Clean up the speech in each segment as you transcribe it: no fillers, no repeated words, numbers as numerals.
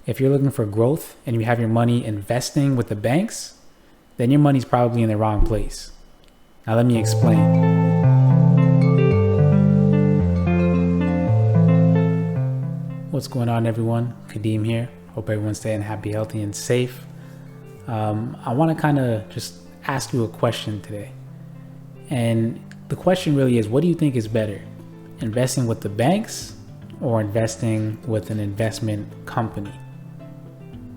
If you're looking for growth and you have your money investing with the banks, then your money's probably in the wrong place. Now let me explain. What's going on, everyone? Kadeem here. Hope everyone's staying happy, healthy, and safe. I want to kind of just ask you a question today. And the question really is, what do you think is better? Investing with the banks or investing with an investment company?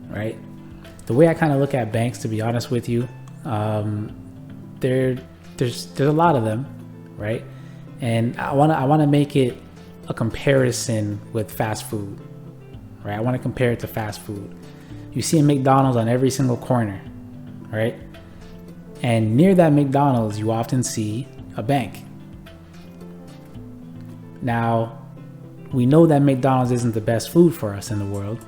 Right? The way I kind of look at banks, to be honest with you, there's a lot of them, right? And I want to make it a comparison with fast food, right? I want to compare it to fast food. You see a McDonald's on every single corner, right? And near that McDonald's, you often see a bank. Now, we know that McDonald's isn't the best food for us in the world,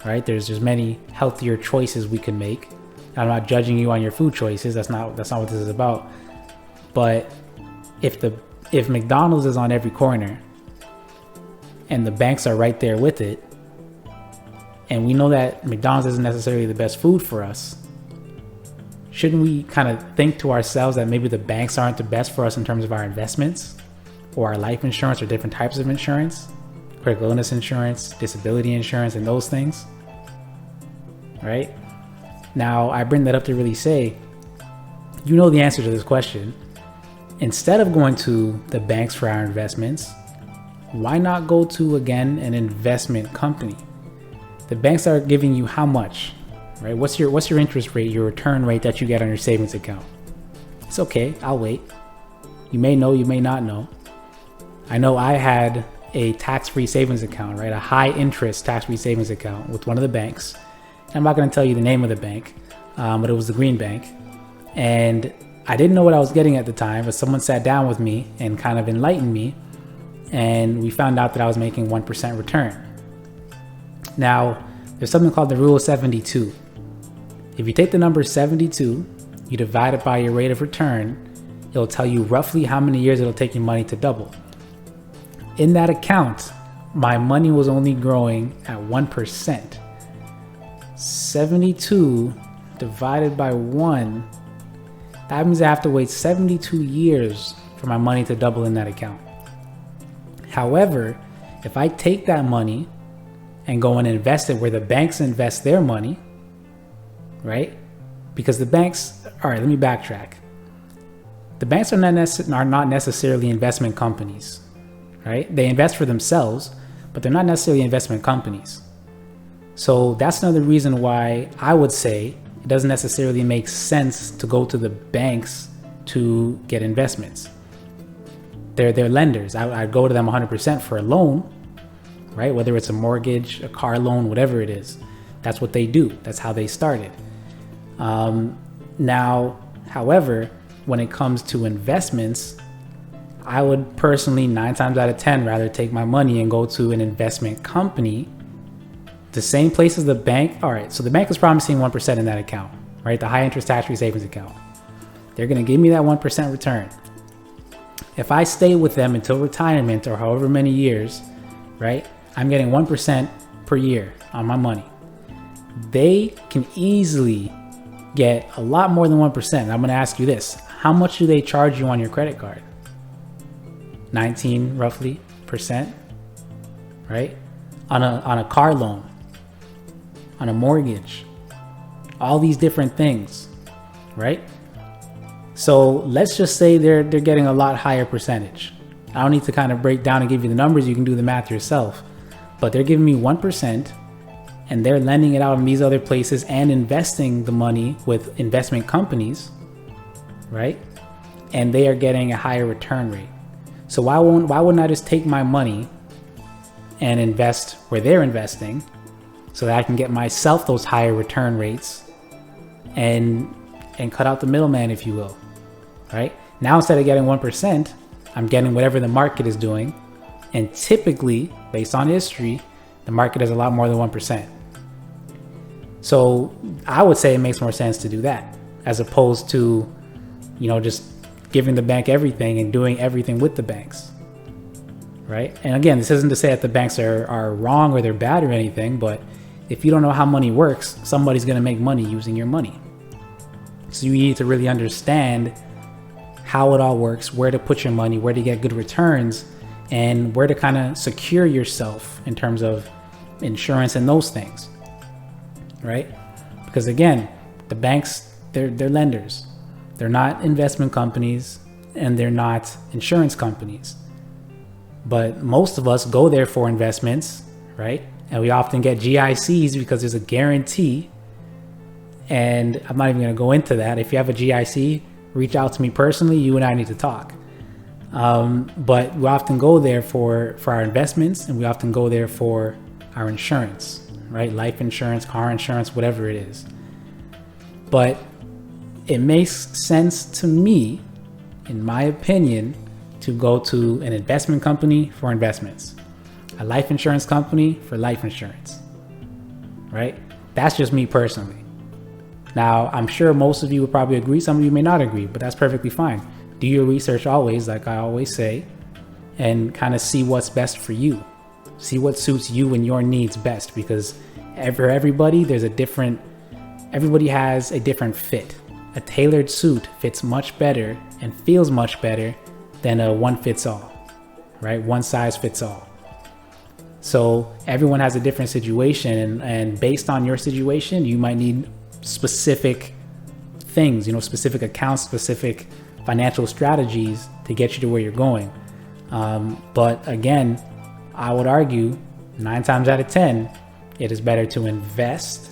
right? There's just many healthier choices we can make. I'm not judging you on your food choices. That's not what this is about. But if McDonald's is on every corner and the banks are right there with it, and we know that McDonald's isn't necessarily the best food for us, shouldn't we kind of think to ourselves that maybe the banks aren't the best for us in terms of our investments or our life insurance or different types of insurance, critical illness insurance, disability insurance, and those things, right? Now, I bring that up to really say, you know the answer to this question. Instead of going to the banks for our investments, why not go to, again, an investment company? The banks are giving you how much, right? What's your interest rate, your return rate that you get on your savings account? It's okay, I'll wait. You may know, you may not know. I know I had a tax-free savings account, right? A high interest tax-free savings account with one of the banks. I'm not going to tell you the name of the bank, but it was the Green Bank. And I didn't know what I was getting at the time, but someone sat down with me and kind of enlightened me. And we found out that I was making 1% return. Now, there's something called the rule of 72. If you take the number 72, you divide it by your rate of return, it'll tell you roughly how many years it'll take your money to double. In that account, my money was only growing at 1%. 72 divided by 1, that means I have to wait 72 years for my money to double in that account. However, if I take that money and go and invest it where the banks invest their money, right? Because the banks, all right, let me backtrack. The banks are not necessarily investment companies, right? They invest for themselves, but they're not necessarily investment companies. So that's another reason why I would say it doesn't necessarily make sense to go to the banks to get investments. They're lenders. I'd go to them 100% for a loan, right? Whether it's a mortgage, a car loan, whatever it is. That's what they do. That's how they started. Now, however, when it comes to investments, I would personally 9 times out of 10 rather take my money and go to an investment company, the same place as the bank. All right, so the bank is promising 1% in that account, right? The high interest tax-free savings account. They're going to give me that 1% return. If I stay with them until retirement or however many years, right, I'm getting 1% per year on my money. They can easily get a lot more than 1%. I'm going to ask you this. How much do they charge you on your credit card? 19 roughly %, right? On a car loan, on a mortgage, all these different things, right? So let's just say they're getting a lot higher percentage. I don't need to kind of break down and give you the numbers. You can do the math yourself. But they're giving me 1% and they're lending it out in these other places and investing the money with investment companies, right? And they are getting a higher return rate. So why wouldn't I just take my money and invest where they're investing so that I can get myself those higher return rates and cut out the middleman, if you will, right? Now, instead of getting 1%, I'm getting whatever the market is doing. And typically, based on history, the market is a lot more than 1%. So I would say it makes more sense to do that as opposed to, just giving the bank everything and doing everything with the banks, right? And again, this isn't to say that the banks are wrong or they're bad or anything, but if you don't know how money works, somebody's going to make money using your money. So you need to really understand how it all works, where to put your money, where to get good returns, and where to kind of secure yourself in terms of insurance and those things, right? Because again, the banks, they're lenders. They're not investment companies, and they're not insurance companies. But most of us go there for investments, right? And we often get GICs because there's a guarantee. And I'm not even going to go into that. If you have a GIC, reach out to me personally. You and I need to talk. But we often go there for our investments, and we often go there for our insurance, right? Life insurance, car insurance, whatever it is. But it makes sense to me, in my opinion, to go to an investment company for investments, a life insurance company for life insurance, right? That's just me personally. Now, I'm sure most of you would probably agree. Some of you may not agree, but that's perfectly fine. Do your research always, like I always say, and kind of see what's best for you. See what suits you and your needs best, because for everybody, everybody has a different fit. A tailored suit fits much better and feels much better than a one fits all, right? One size fits all. So everyone has a different situation, and based on your situation, you might need specific things, specific accounts, specific financial strategies to get you to where you're going. But again, I would argue 9 times out of 10, it is better to invest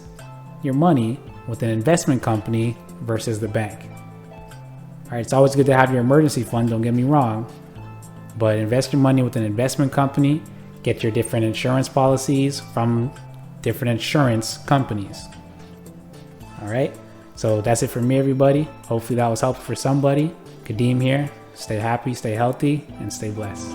your money with an investment company versus the bank. All right, it's always good to have your emergency fund, don't get me wrong, but invest your money with an investment company, get your different insurance policies from different insurance companies. All right, so that's it for me, everybody. Hopefully that was helpful for somebody. Kadeem here. Stay happy, stay healthy, and stay blessed.